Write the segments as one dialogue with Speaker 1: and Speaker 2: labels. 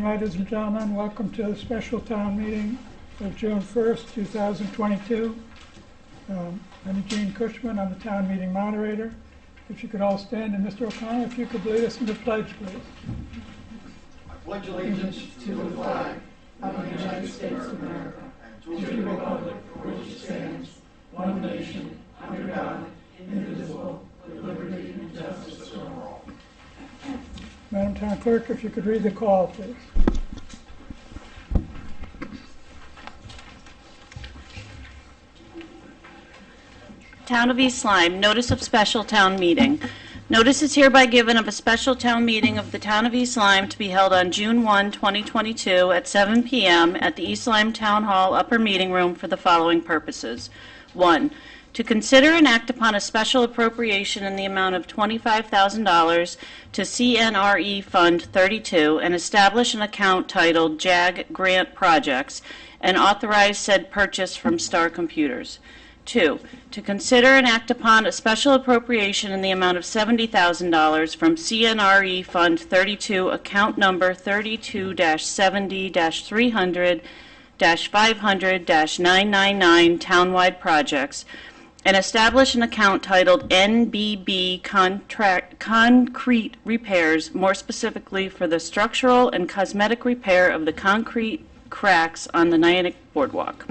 Speaker 1: ladies and gentlemen. Welcome to the special town meeting of June 1st, 2022. I'm Gene Cushman. I'm the town meeting moderator. If you could all stand, and Mr. O'Connell, if you could lead us in the pledge, please.
Speaker 2: I pledge allegiance to the flag of the United States of America and to the republic for which it stands, one nation, under God, indivisible, with liberty and justice for all.
Speaker 1: Madam Town Clerk, if you could read the call, please.
Speaker 3: Town of East Lyme, notice of special town meeting. Notice is hereby given of a special town meeting of the Town of East Lyme to be held on June 1, 2022 at 7 p.m. at the East Lyme Town Hall Upper Meeting Room for the following purposes. 1. To consider and act upon a special appropriation in the amount of $25,000 to CNRE Fund 32 and establish an account titled JAG Grant Projects and authorize said purchase from Star Computers. 2. To consider and act upon a special appropriation in the amount of $70,000 from CNRE Fund 32, account number 32-70-300-500-999 Townwide Projects, and establish an account titled NBB Concrete Repairs, more specifically for the structural and cosmetic repair of the concrete cracks on the Niantic Boardwalk.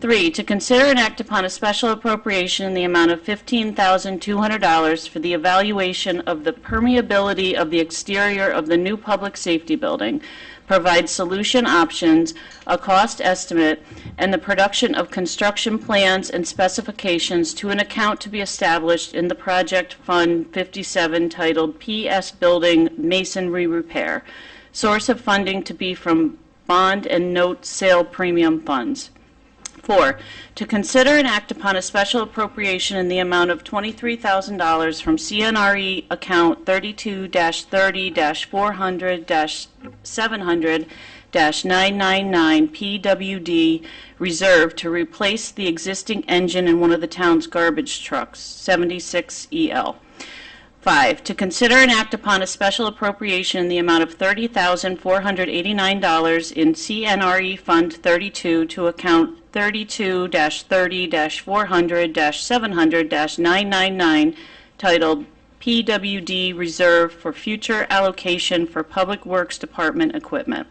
Speaker 3: 3. To consider and act upon a special appropriation in the amount of $15,200 for the evaluation of the permeability of the exterior of the new public safety building, provide solution options, a cost estimate, and the production of construction plans and specifications to an account to be established in the Project Fund 57 titled PS Building Masonry Repair. Source of funding to be from bond and note sale premium funds. 4. To consider and act upon a special appropriation in the amount of $23,000 from CNRE account 32-30-400-700-999 PWD reserve to replace the existing engine in one of the town's garbage trucks, 76EL. 5. To consider and act upon a special appropriation in the amount of $30,489 in CNRE Fund 32 to account 32-30-400-700-999 titled PWD Reserve for Future Allocation for Public Works Department Equipment.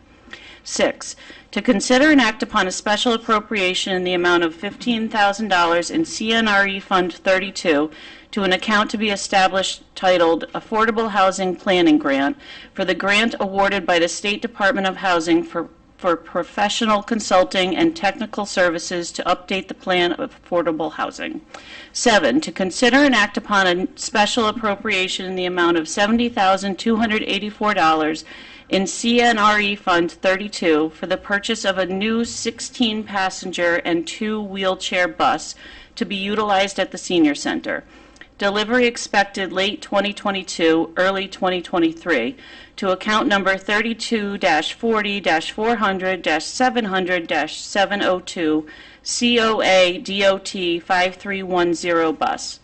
Speaker 3: 6. To consider and act upon a special appropriation in the amount of $15,000 in CNRE Fund 32 to an account to be established titled Affordable Housing Planning Grant for the grant awarded by the State Department of Housing for professional consulting and technical services to update the plan of affordable housing. 7. To consider and act upon a special appropriation in the amount of $70,284 in CNRE Fund 32 for the purchase of a new 16-passenger and 2-wheelchair bus to be utilized at the Senior Center. Delivery expected late 2022, early 2023, to account number 32-40-400-700-702 COA DOT 5310 bus.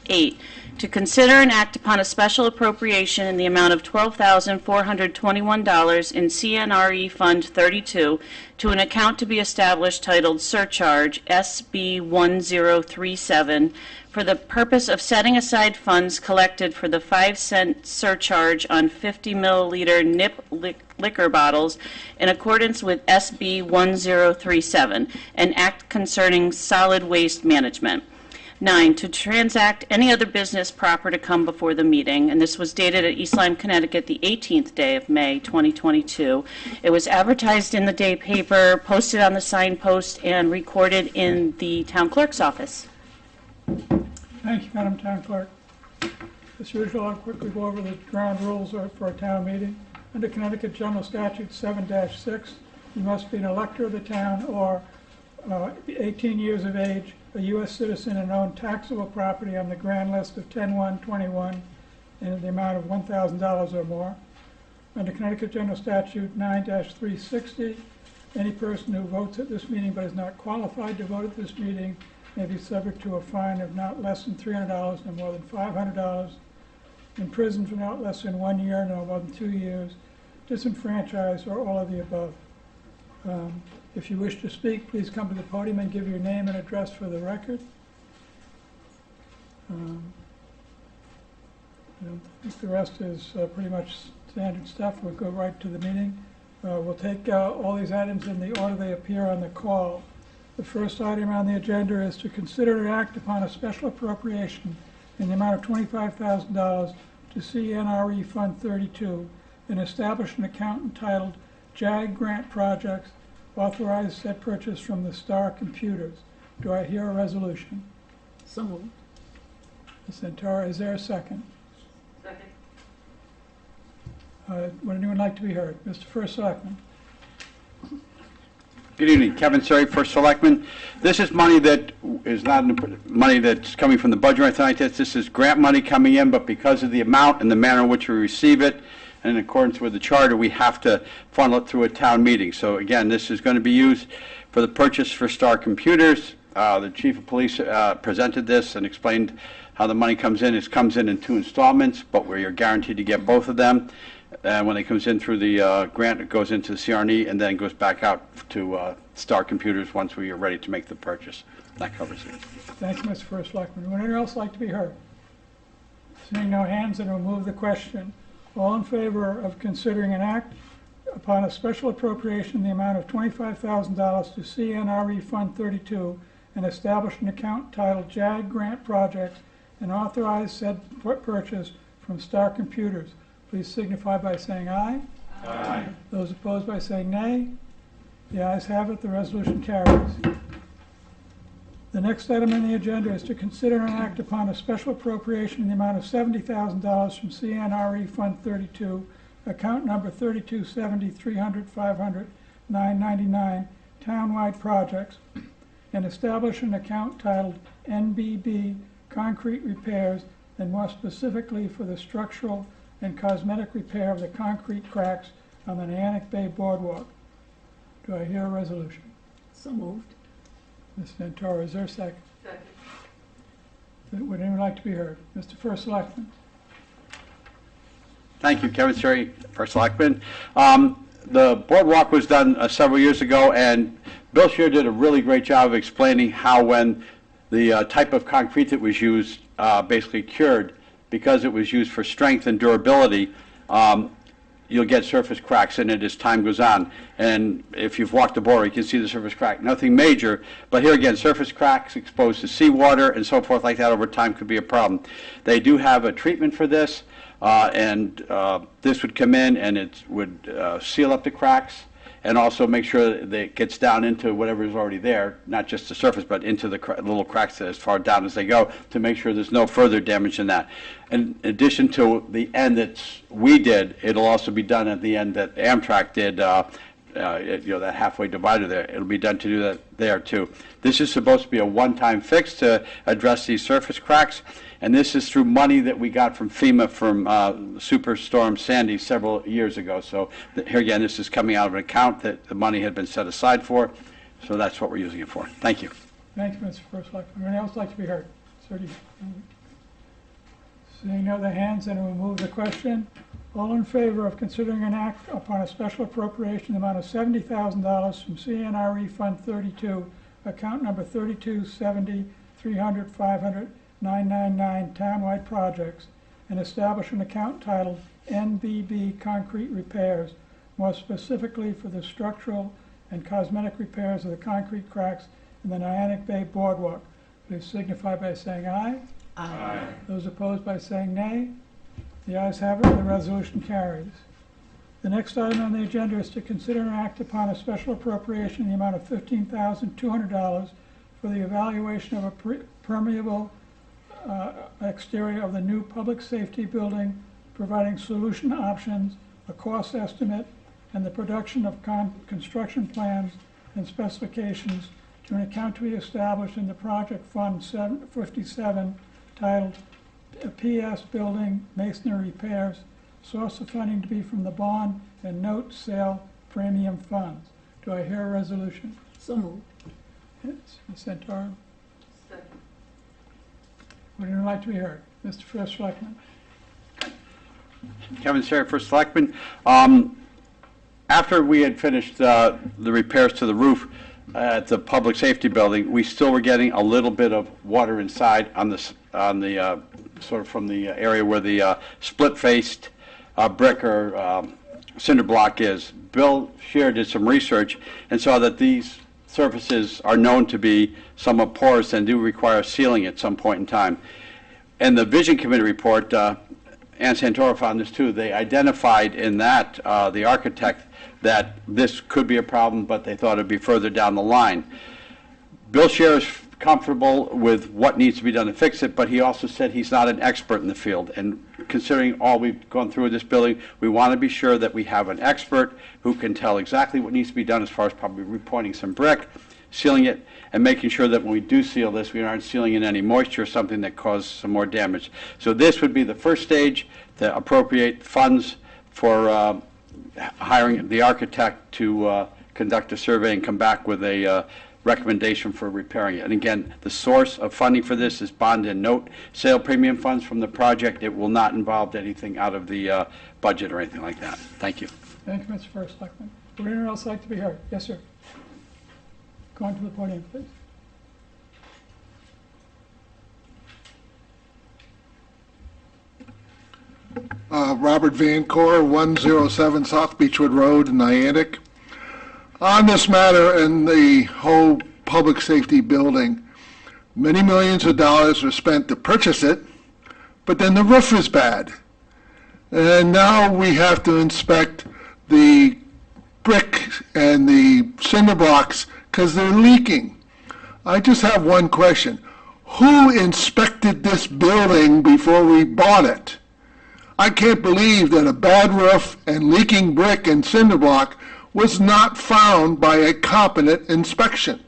Speaker 3: 8. To consider and act upon a special appropriation in the amount of $12,421 in CNRE Fund 32 to an account to be established titled Surcharge SB 1037 for the purpose of setting aside funds collected for the 5-cent surcharge on 50-milliliter nip liquor bottles in accordance with SB 1037, an act concerning solid waste management. 9. To transact any other business proper to come before the meeting, and this was dated at East Lyme, Connecticut, the 18th day of May, 2022. It was advertised in the day paper, posted on the signpost, and recorded in the town clerk's office.
Speaker 1: Thank you, Madam Town Clerk. As usual, I'll quickly go over the ground rules for a town meeting. Under Connecticut General Statute 7-6, you must be an elector of the town or 18 years of age, a U.S. citizen, and own taxable property on the grand list of 10-1-21 in the amount of $1,000 or more. Under Connecticut General Statute 9-360, any person who votes at this meeting but is not qualified to vote at this meeting may be subject to a fine of not less than $300 no more than $500, in prison for not less than 1 year no more than 2 years, disenfranchised, or all of the above. If you wish to speak, please come to the podium and give your name and address for the record. I don't think the rest is pretty much standard stuff. We'll go right to the meeting. We'll take all these items in the order they appear on the call. The first item on the agenda is to consider and act upon a special appropriation in the amount of $25,000 to CNRE Fund 32 and establish an account entitled JAG Grant Projects, authorize said purchase from the Star Computers. Do I hear a resolution?
Speaker 2: So moved.
Speaker 1: Ms. Santora, is there a second?
Speaker 3: Second.
Speaker 1: Would anyone like to be heard? Mr. First Selectman.
Speaker 4: Good evening, Kevin Surrey, First Selectman. This is money that is not money that's coming from the budget or anything like this. This is grant money coming in, but because of the amount and the manner in which we receive it, and in accordance with the charter, we have to funnel it through a town meeting. So again, this is going to be used for the purchase for Star Computers. The Chief of Police presented this and explained how the money comes in. It comes in 2 installments, but where you're guaranteed to get both of them. And when it comes in through the grant, it goes into the CRNE and then goes back out to Star Computers once we are ready to make the purchase. That covers it.
Speaker 1: Thank you, Mr. First Selectman. Would anyone else like to be heard? Seeing no hands, then we'll move the question. All in favor of considering an act upon a special appropriation in the amount of $25,000 to CNRE Fund 32 and establish an account titled JAG Grant Projects and authorize said purchase from Star Computers, please signify by saying aye.
Speaker 4: Aye.
Speaker 1: Those opposed by saying nay. The ayes have it. The resolution carries. The next item on the agenda is to consider and act upon a special appropriation in the amount of $70,000 from CNRE Fund 32, account number 3270-300-500-999, townwide projects, and establish an account titled NBB Concrete Repairs, and more specifically for the structural and cosmetic repair of the concrete cracks on the Niantic Bay Boardwalk. Do I hear a resolution?
Speaker 2: So moved.
Speaker 1: Ms. Santora, is there a second?
Speaker 3: Second.
Speaker 1: Would anyone like to be heard? Mr. First Selectman.
Speaker 4: Thank you, Kevin Surrey, First Selectman. The boardwalk was done several years ago, and Bill Shear did a really great job of explaining how when the type of concrete that was used basically cured, because it was used for strength and durability, you'll get surface cracks in it as time goes on. And if you've walked the border, you can see the surface crack. Nothing major, but here again, surface cracks exposed to seawater and so forth like that over time could be a problem. They do have a treatment for this, and this would come in and it would seal up the cracks and also make sure that it gets down into whatever is already there, not just the surface, but into the little cracks as far down as they go to make sure there's no further damage than that. In addition to the end that we did, it'll also be done at the end that Amtrak did, that halfway divider there. It'll be done to do that there too. This is supposed to be a one-time fix to address these surface cracks, and this is through money that we got from FEMA from Superstorm Sandy several years ago. So here again, this is coming out of an account that the money had been set aside for, so that's what we're using it for. Thank you.
Speaker 1: Thank you, Mr. First Selectman. Anyone else like to be heard? Seeing no other hands, then we'll move the question. All in favor of considering an act upon a special appropriation in the amount of $70,000 from CNRE Fund 32, account number 3270-300-500-999, townwide projects, and establish an account titled NBB Concrete Repairs, more specifically for the structural and cosmetic repairs of the concrete cracks in the Niantic Bay Boardwalk, please signify by saying aye.
Speaker 2: Aye.
Speaker 1: Those opposed by saying nay. The ayes have it, and the resolution carries. The next item on the agenda is to consider and act upon a special appropriation in the amount of $15,200 for the evaluation of a permeable exterior of the new public safety building, providing solution options, a cost estimate, and the production of construction plans and specifications to an account to be established in the Project Fund 57 titled PS Building Masonry Repairs, source of funding to be from the bond and note sale premium funds. Do I hear a resolution?
Speaker 2: So moved.
Speaker 1: Yes, Ms. Santora.
Speaker 3: Second.
Speaker 1: Would anyone like to be heard? Mr. First Selectman.
Speaker 4: Kevin Surrey, First Selectman. after we had finished the repairs to the roof at the public safety building, we still were getting a little bit of water inside on the sort of from the area where the split-faced brick or cinder block is. Bill Shear did some research and saw that these surfaces are known to be somewhat porous and do require sealing at some point in time. And the Vision Committee report, Ann Santoro found this too. They identified in that, the architect, that this could be a problem, but they thought it'd be further down the line. Bill Shear is comfortable with what needs to be done to fix it, but he also said he's not an expert in the field. And considering all we've gone through with this building, we want to be sure that we have an expert who can tell exactly what needs to be done as far as probably repointing some brick, sealing it, and making sure that when we do seal this, we aren't sealing in any moisture or something that causes some more damage. So this would be the first stage to appropriate funds for hiring the architect to conduct a survey and come back with a recommendation for repairing it. And again, the source of funding for this is bond and note sale premium funds from the project. It will not involve anything out of the budget or anything like that. Thank you.
Speaker 1: Thank you, Mr. First Selectman. Would anyone else like to be heard? Yes, sir. Go on to the podium, please.
Speaker 5: Robert Van Cor, 107 South Beechwood Road, Niantic. On this matter and the whole public safety building, many millions of dollars were spent to purchase it, but then the roof is bad. And now we have to inspect the brick and the cinder blocks because they're leaking. I just have one question. Who inspected this building before we bought it? I can't believe that a bad roof and leaking brick and cinder block was not found by a competent inspection.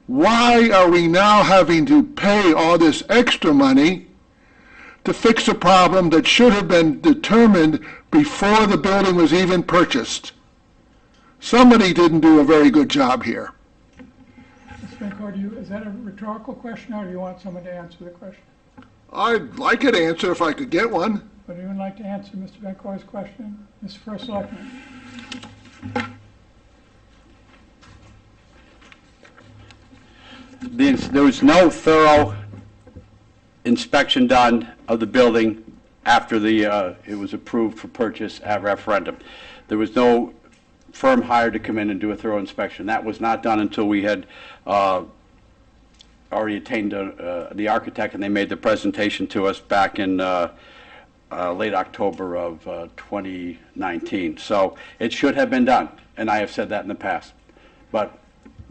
Speaker 5: Why are we now having to pay all this extra money to fix a problem that should have been determined before the building was even purchased? Somebody didn't do a very good job here.
Speaker 1: Mr. McCord, is that a rhetorical question, or do you want someone to answer the question?
Speaker 5: I'd like it answered if I could get one.
Speaker 1: Would anyone like to answer Mr. Bencoy's question? Mr. First Selectman.
Speaker 4: There was no thorough inspection done of the building after it was approved for purchase at referendum. There was no firm hired to come in and do a thorough inspection. That was not done until we had already attained the architect, and they made the presentation to us back in late October of 2019. So it should have been done, and I have said that in the past. But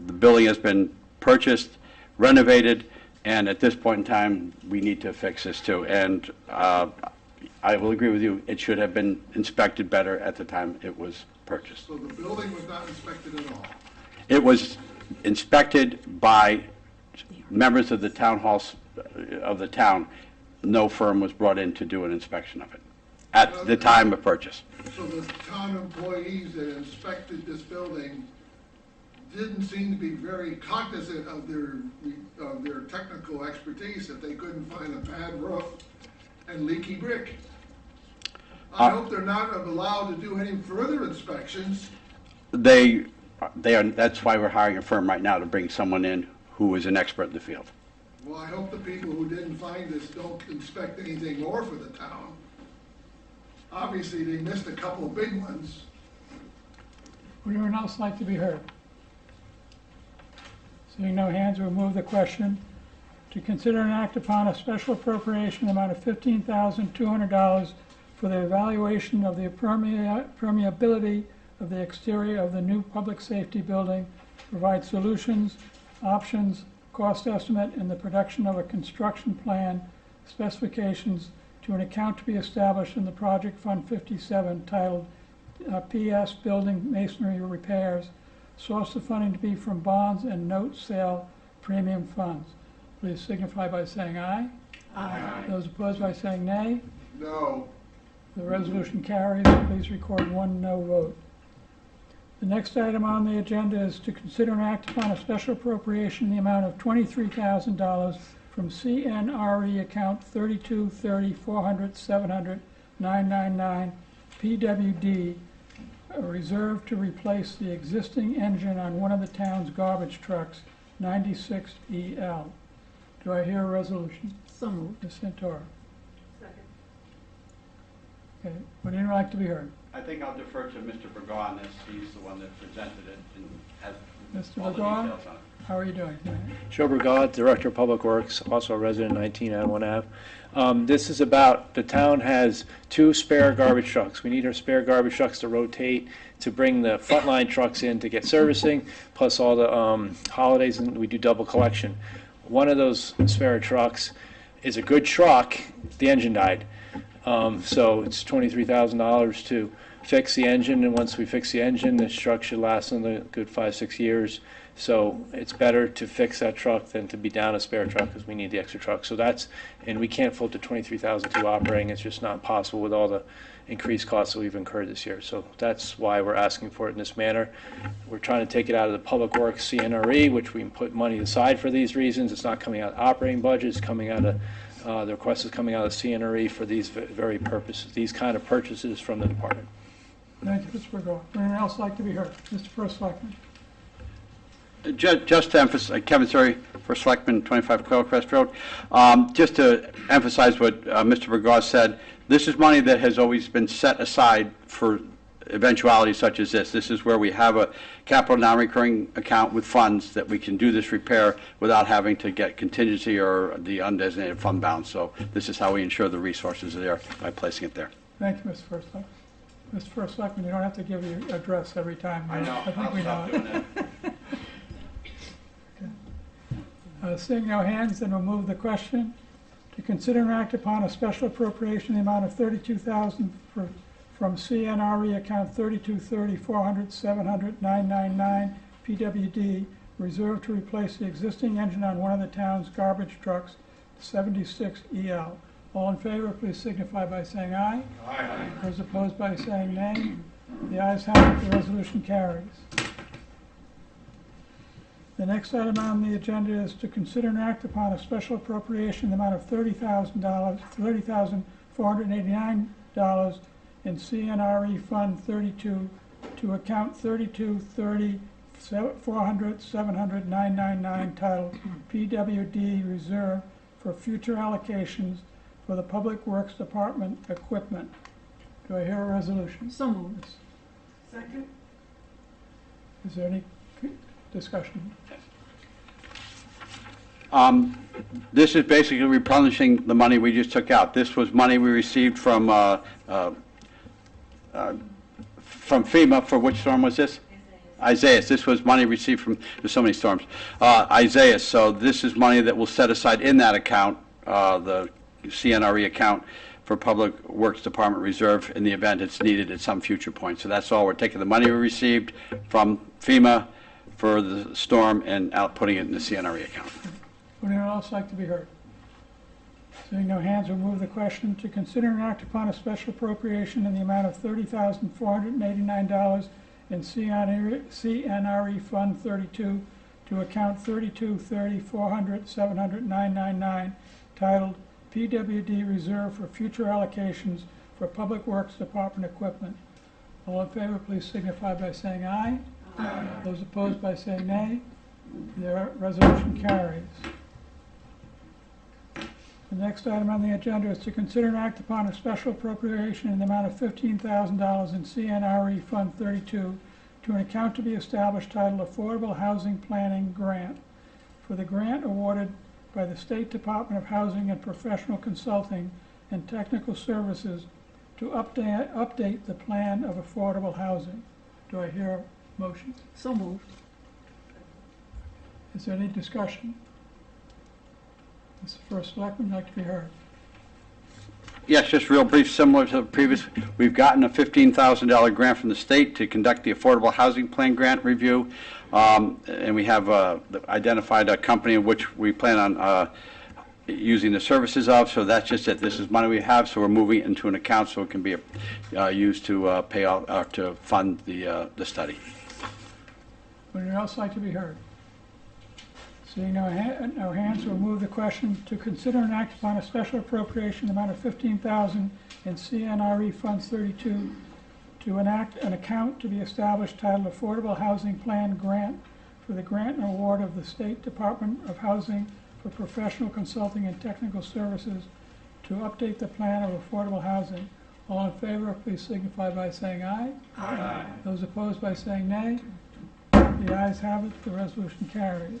Speaker 4: the building has been purchased, renovated, and at this point in time, we need to fix this too. And I will agree with you, it should have been inspected better at the time it was purchased.
Speaker 5: So the building was not inspected at all?
Speaker 4: It was inspected by members of the town halls of the town. No firm was brought in to do an inspection of it at the time of purchase.
Speaker 5: So the town employees that inspected this building didn't seem to be very cognizant of their technical expertise, that they couldn't find a bad roof and leaky brick. I hope they're not allowed to do any further inspections.
Speaker 4: They are. That's why we're hiring a firm right now to bring someone in who is an expert in the field.
Speaker 5: Well, I hope the people who didn't find this don't inspect anything more for the town. Obviously, they missed a couple of big ones.
Speaker 1: Would anyone else like to be heard? Seeing no hands, we'll move the question to consider and act upon a special appropriation amount of $15,200 for the evaluation of the permeability of the exterior of the new public safety building, provide solutions, options, cost estimate, and the production of a construction plan, specifications to an account to be established in the Project Fund 57 titled PS Building Masonry Repairs. Source of funding to be from bonds and note sale premium funds. Please signify by saying aye. Aye. Those opposed by saying nay.
Speaker 5: No.
Speaker 1: The resolution carries. Please record one no vote. The next item on the agenda is to consider and act upon a special appropriation in the amount of $23,000 from CNRE account 3230 400 700 999 PWD reserve to replace the existing engine on one of the town's garbage trucks, 96EL. Do I hear a resolution?
Speaker 2: So moved.
Speaker 1: Ms. Santoro.
Speaker 2: Second.
Speaker 1: Okay, would anyone like to be heard?
Speaker 4: I think I'll defer to Mr. Burgaw on this. He's the one that presented it and has
Speaker 1: Mr.
Speaker 4: all the
Speaker 1: Burgaw?
Speaker 4: details on it.
Speaker 1: How are you doing tonight?
Speaker 6: Joe Brigad, Director of Public Works, also a resident 19 Adwan Ave. This is about, the town has 2 spare garbage trucks. We need our spare garbage trucks to rotate, to bring the frontline trucks in to get servicing, plus all the holidays, and we do double collection. One of those spare trucks is a good truck, the engine died. So it's $23,000 to fix the engine, and once we fix the engine, this truck should last another good 5-6 years. So it's better to fix that truck than to be down a spare truck, because we need the extra truck. So that's, and we can't float to $23,000 to operating. It's just not possible with all the increased costs that we've incurred this year. So that's why we're asking for it in this manner. We're trying to take it out of the Public Works CNRE, which we can put money aside for these reasons. It's not coming out of operating budgets, coming out of, the request is coming out of CNRE for these very purposes, these kind of purchases from the department.
Speaker 1: Thank you, Mr. Burgaw. Would anyone else like to be heard? Mr. First Selectman.
Speaker 4: Just to emphasize, Kevin Surrey, First Selectman, 25 Quailcrest Road. Just to emphasize what Mr. Burgaw said, this is money that has always been set aside for eventualities such as this. This is where we have a capital non-recurring account with funds that we can do this repair without having to get contingency or the undesignated fund balance. So this is how we ensure the resources are there by placing it there.
Speaker 1: Thank you, Mr. First Selectman. Mr. First Selectman, you don't have to give your address every time.
Speaker 4: I know.
Speaker 1: I think
Speaker 4: I'll
Speaker 1: we
Speaker 4: stop
Speaker 1: know
Speaker 4: doing
Speaker 1: it. Seeing no hands, then we'll move the question. To consider and act upon a special appropriation in the amount of $32,000 from CNRE account 3230-400-700-999 PWD, reserved to replace the existing engine on one of the town's garbage trucks, 76EL. All in favor, please signify by saying aye. Aye. Those opposed by saying nay. The ayes have it, the resolution carries. The next item on the agenda is to consider and act upon a special appropriation in the amount of $30,489 in CNRE Fund 32 to account 3230-400-700-999 titled PWD Reserve for future allocations for the Public Works Department equipment. Do I hear a resolution?
Speaker 2: So moved. Second.
Speaker 1: Is there any discussion?
Speaker 4: This is basically replenishing the money we just took out. This was money we received from FEMA. For which storm was this? Isaias. This was money received from, there's so many storms. Isaias. So this is money that we'll set aside in that account, the CNRE account, for Public Works Department reserve in the event it's needed at some future point. So that's all. We're taking the money we received from FEMA for the storm and putting it in the CNRE account.
Speaker 1: Would anyone else like to be heard? Seeing no hands, we'll move the question to consider and act upon a special appropriation in the amount of $30,489 in CNRE Fund 32 to account 3230-400-700-999 titled PWD Reserve for future allocations for Public Works Department equipment. All in favor, please signify by saying aye. Aye. Those opposed by saying nay. The resolution carries. The next item on the agenda is to consider and act upon a special appropriation in the amount of $15,000 in CNRE Fund 32 to an account to be established titled Affordable Housing Planning Grant for the grant awarded by the State Department of Housing and Professional Consulting and Technical Services to update the plan of affordable housing. Do I hear a motion?
Speaker 2: So moved.
Speaker 1: Is there any discussion? Mr. First Selectman, like to be heard.
Speaker 4: Yes, just real brief, similar to the previous. We've gotten a $15,000 grant from the state to conduct the Affordable Housing Plan Grant Review, and we have identified a company in which we plan on using the services of, so that's just it. This is money we have, so we're moving it into an account so it can be used to pay off, to fund the study.
Speaker 1: Would anyone else like to be heard? Seeing no hands, we'll move the question to consider and act upon a special appropriation amount of $15,000 in CNRE Funds 32 to enact an account to be established titled Affordable Housing Plan Grant for the grant and award of the State Department of Housing for professional consulting and technical services to update the plan of affordable housing. All in favor, please signify by saying aye. Aye. Those opposed by saying nay. The ayes have it, the resolution carries.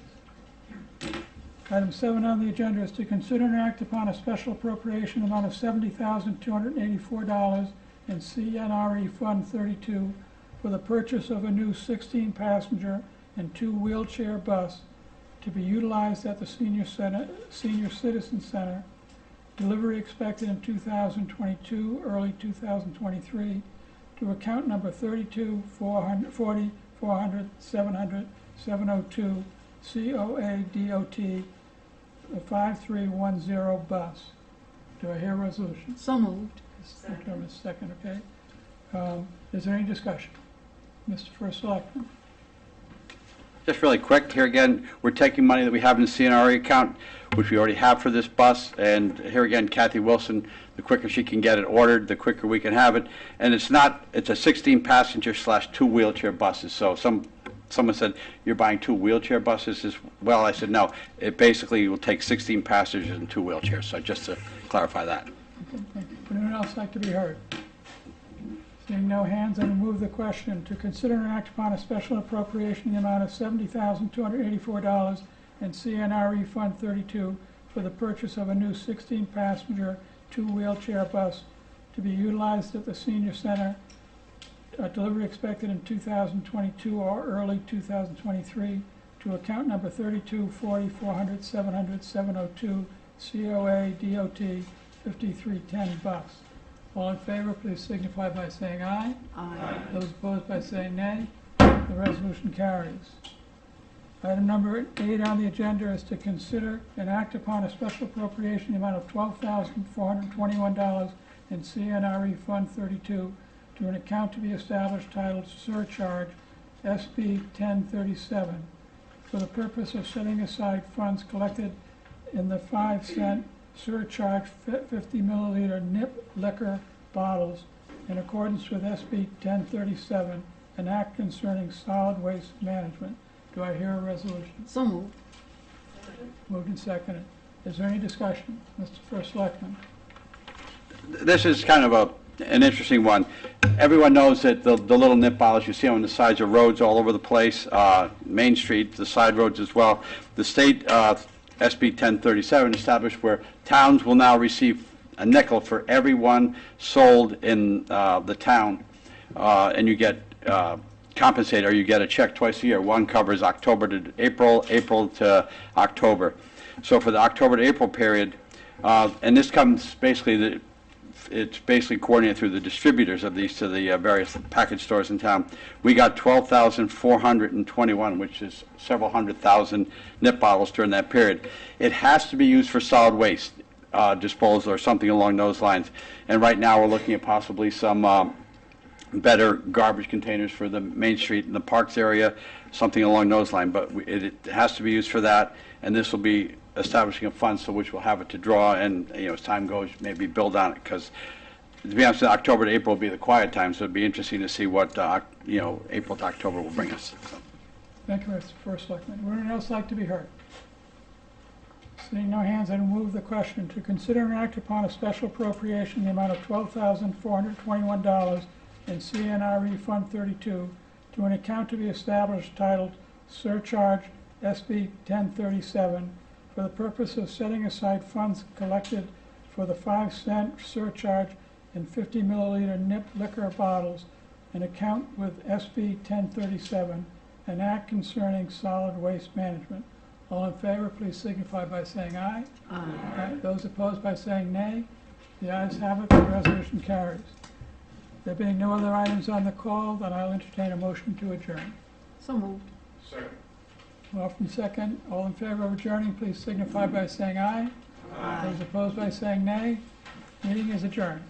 Speaker 1: Item 7 on the agenda is to consider and act upon a special appropriation amount of $70,284 in CNRE Fund 32 for the purchase of a new 16-passenger and 2-wheelchair bus to be utilized at the Senior Citizen Center. Delivery expected in 2022, early 2023, to account number 32 440 400 700 702 COA DOT 5310 bus. Do I hear a resolution?
Speaker 2: So moved.
Speaker 1: Second, okay. Is there any discussion? Mr. First Selectman?
Speaker 4: Just really quick, here again, we're taking money that we have in the CNRE account, which we already have for this bus, and here again, Kathy Wilson, the quicker she can get it ordered, the quicker we can have it. And it's a 16-passenger / 2-wheelchair buses, so someone said, you're buying 2 wheelchair buses as well? I said, no, it basically will take 16 passengers and 2 wheelchairs, so just to clarify that.
Speaker 1: Okay, thank you. Would anyone else like to be heard? Seeing no hands, I will move the question to consider and act upon a special appropriation in the amount of $70,284 in CNRE Fund 32 for the purchase of a new 16-passenger, 2-wheelchair bus to be utilized at the Senior Center. Delivery expected in 2022 or early 2023 to account number 32 40 400 700 702 COA DOT 5310 bus. All in favor, please signify by saying aye.
Speaker 2: Aye.
Speaker 1: Those opposed by saying nay. The resolution carries. Item number 8 on the agenda is to consider and act upon a special appropriation in the amount of $12,421 in CNRE Fund 32 to an account to be established titled Surcharge SB 1037 for the purpose of setting aside funds collected in the 5-cent surcharge 50 milliliter nip liquor bottles in accordance with SB 1037, an act concerning solid waste management. Do I hear a resolution?
Speaker 2: So moved.
Speaker 1: Moved and seconded. Is there any discussion? Mr. First Selectman?
Speaker 4: This is kind of an interesting one. Everyone knows that the little nip bottles you see on the sides of roads all over the place, Main Street, the side roads as well. The state SB 1037 established where towns will now receive a nickel for every one sold in the town, and you get compensated, or you get a check twice a year. One covers October to April, April to October. So for the October to April period, and this comes basically, it's basically coordinated through the distributors of these to the various package stores in town. We got 12,421, which is several hundred thousand nip bottles during that period. It has to be used for solid waste disposal or something along those lines. And right now we're looking at possibly some better garbage containers for the Main Street and the Parks area, something along those lines. But it has to be used for that, and this will be establishing a fund so which we'll have it to draw, and as time goes, maybe build on it, because to be honest, October to April will be the quiet time, so it'd be interesting to see what April to October will bring us. So.
Speaker 1: Thank you, Mr. First Selectman. Would anyone else like to be heard? Seeing no hands, I will move the question to consider and act upon a special appropriation in the amount of $12,421 in CNRE Fund 32 to an account to be established titled Surcharge SB 1037 for the purpose of setting aside funds collected for the 5-cent surcharge in 50 milliliter nip liquor bottles, an account with SB 1037, an act concerning solid waste management. All in favor, please signify by saying aye. Aye. Those opposed by saying nay. The ayes have it, the resolution carries. There being no other items on the call, then I'll entertain a motion to adjourn.
Speaker 2: So moved.
Speaker 1: Moved and second. All in favor of adjourning, please signify by saying aye. Aye. Those opposed by saying nay. Meeting is adjourned.